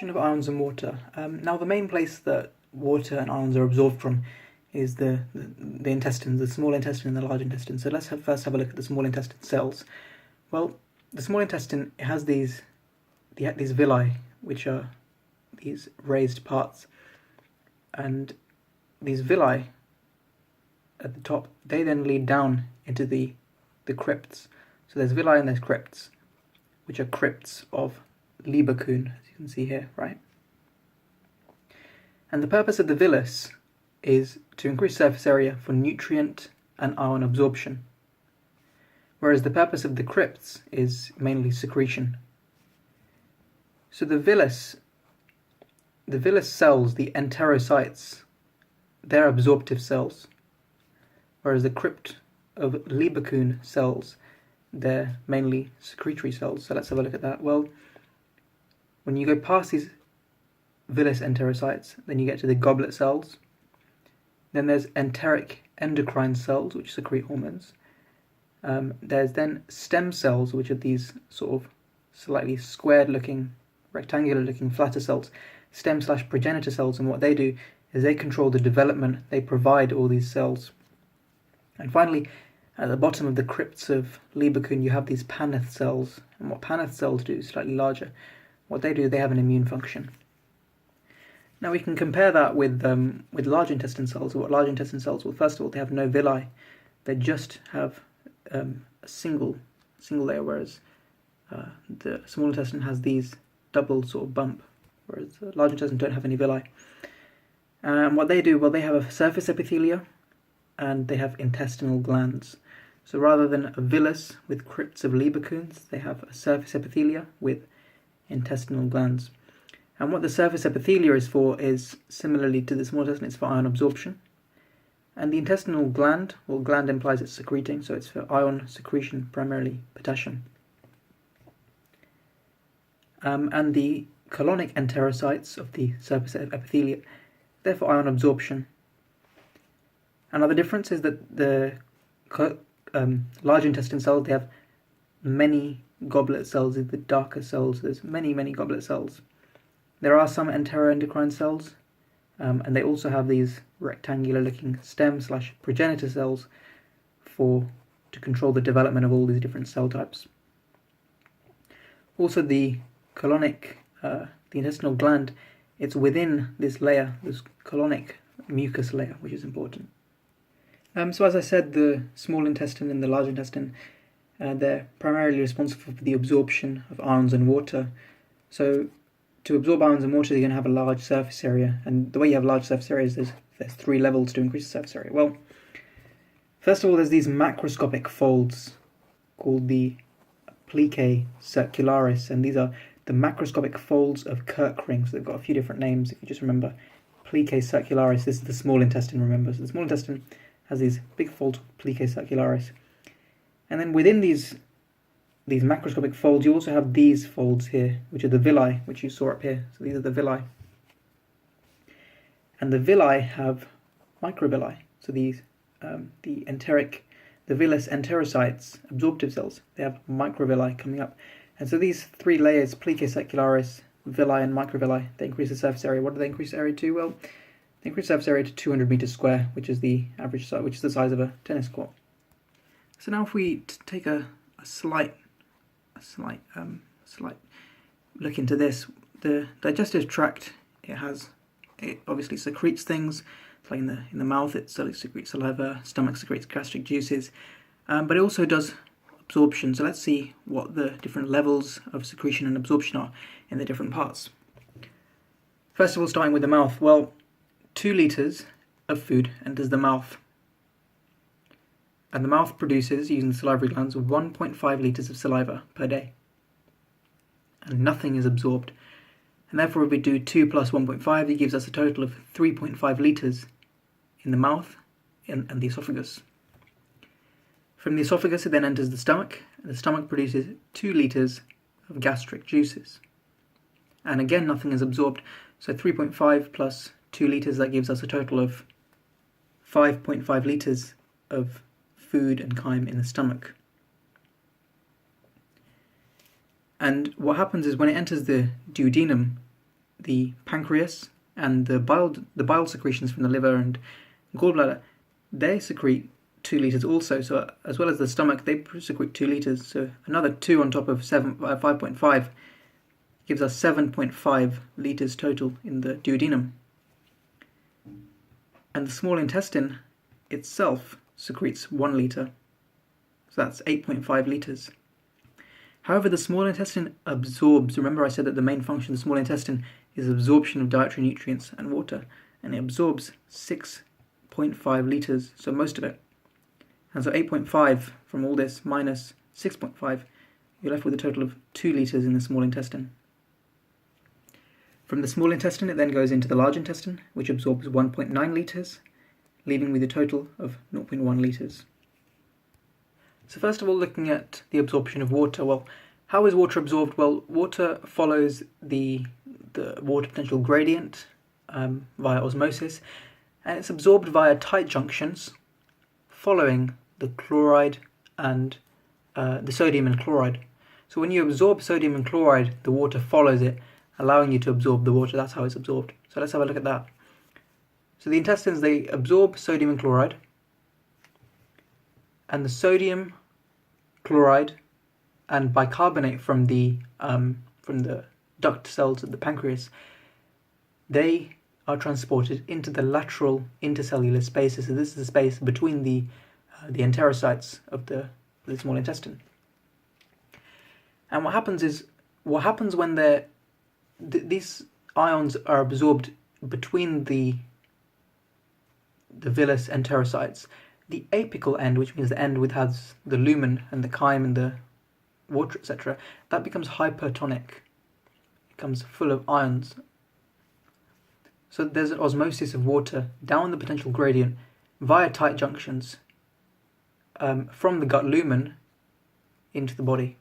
Absorption of ions and water. Now the main place that water and ions are absorbed from is the intestines, the small intestine and the large intestine. So let's first have a look at the small intestine cells. Well, the small intestine has these villi, which are these raised parts, and these villi at the top, they then lead down into the crypts. So there's villi and there's crypts, which are crypts of Leberkuhn, as you can see here, right? And the purpose of the villus is to increase surface area for nutrient and ion absorption, whereas the purpose of the crypts is mainly secretion. So the villus cells, the enterocytes, they're absorptive cells, whereas the crypt of Leberkuhn cells, they're mainly secretory cells. So let's have a look at that. Well, when you go past these villus enterocytes, then you get to the goblet cells. Then there's enteric endocrine cells, which secrete hormones. There's then stem cells, which are these sort of slightly squared-looking, rectangular-looking, flatter cells, stem/progenitor cells, and what they do is they control the development, they provide all these cells. And finally, at the bottom of the crypts of Leberkuhn, you have these Paneth cells, and what Paneth cells do is slightly larger. What they do, they have an immune function. Now we can compare that with large intestine cells. What large intestine cells? Well, first of all, they have no villi; they just have a single layer, whereas the small intestine has these double sort of bump, whereas the large intestine don't have any villi. And what they do, well, they have a surface epithelia, and they have intestinal glands. So rather than a villus with crypts of Leberkuhns, they have a surface epithelia with intestinal glands. And what the surface epithelia is for is, similarly to the small intestine, it's for ion absorption. And the intestinal gland, well, gland implies it's secreting, so it's for ion secretion, primarily potassium. And the colonic enterocytes of the surface epithelia, they're for ion absorption. Another difference is that the large intestine cells, they have many goblet cells, the darker cells. There's many goblet cells. There are some enteroendocrine cells, and they also have these rectangular-looking stem/progenitor cells to control the development of all these different cell types. Also, the colonic, the intestinal gland, it's within this layer, this colonic mucus layer, which is important. So as I said, the small intestine and the large intestine, they're primarily responsible for the absorption of ions and water. So to absorb ions and water, you're going to have a large surface area, and the way you have large surface areas, there's 3 levels to increase the surface area. Well, first of all, there's these macroscopic folds called the plicae circularis, and these are the macroscopic folds of Kirk-Ring. So they've got a few different names. If you just remember, plicae circularis, this is the small intestine, remember. So the small intestine has these big folds called plicae circularis. And then within these macroscopic folds, you also have these folds here, which are the villi, which you saw up here. So these are the villi. And the villi have microvilli. So these, the villus enterocytes, absorptive cells, they have microvilli coming up. And so these 3 layers, plicae circularis, villi and microvilli, they increase the surface area. What do they increase the area to? Well, they increase the surface area to 200 meters square, which is the average size, which is the size of a tennis court. So now if we take a slight look into this, the digestive tract, it obviously secretes things. It's like in the mouth, it secretes saliva, stomach secretes gastric juices, but it also does absorption. So let's see what the different levels of secretion and absorption are in the different parts. First of all, starting with the mouth. Well, 2 liters of food enters the mouth, and the mouth produces, using the salivary glands, 1.5 liters of saliva per day, and nothing is absorbed. And therefore, if we do 2 plus 1.5, it gives us a total of 3.5 liters in the mouth and the esophagus. From the esophagus, it then enters the stomach, and the stomach produces 2 liters of gastric juices. And again, nothing is absorbed. So 3.5 plus 2 liters, that gives us a total of 5.5 liters of food and chyme in the stomach. And what happens is when it enters the duodenum, the pancreas and the bile secretions from the liver and gallbladder, they secrete 2 litres also. So as well as the stomach, they secrete 2 litres. So another 2 on top of 5.5 gives us 7.5 litres total in the duodenum. And the small intestine itself secretes 1 litre. So that's 8.5 litres. However, the small intestine absorbs. Remember I said that the main function of the small intestine is absorption of dietary nutrients and water, and it absorbs 6.5 litres, so most of it. And so 8.5 from all this minus 6.5, you're left with a total of 2 litres in the small intestine. From the small intestine, it then goes into the large intestine, which absorbs 1.9 litres, leaving with a total of 0.1 litres. So first of all, looking at the absorption of water. Well, how is water absorbed? Well, water follows the water potential gradient via osmosis, and it's absorbed via tight junctions following the chloride and the sodium and chloride. So when you absorb sodium and chloride, the water follows it, allowing you to absorb the water. That's how it's absorbed. So let's have a look at that. So the intestines, they absorb sodium and chloride, and the sodium, chloride, and bicarbonate from the duct cells of the pancreas, they are transported into the lateral intercellular spaces. So this is the space between the enterocytes of the small intestine. And what happens when these ions are absorbed between the villus enterocytes, the apical end, which means the end which has the lumen and the chyme and the water, etc., that becomes hypertonic. It becomes full of ions. So there's an osmosis of water down the potential gradient via tight junctions from the gut lumen into the body.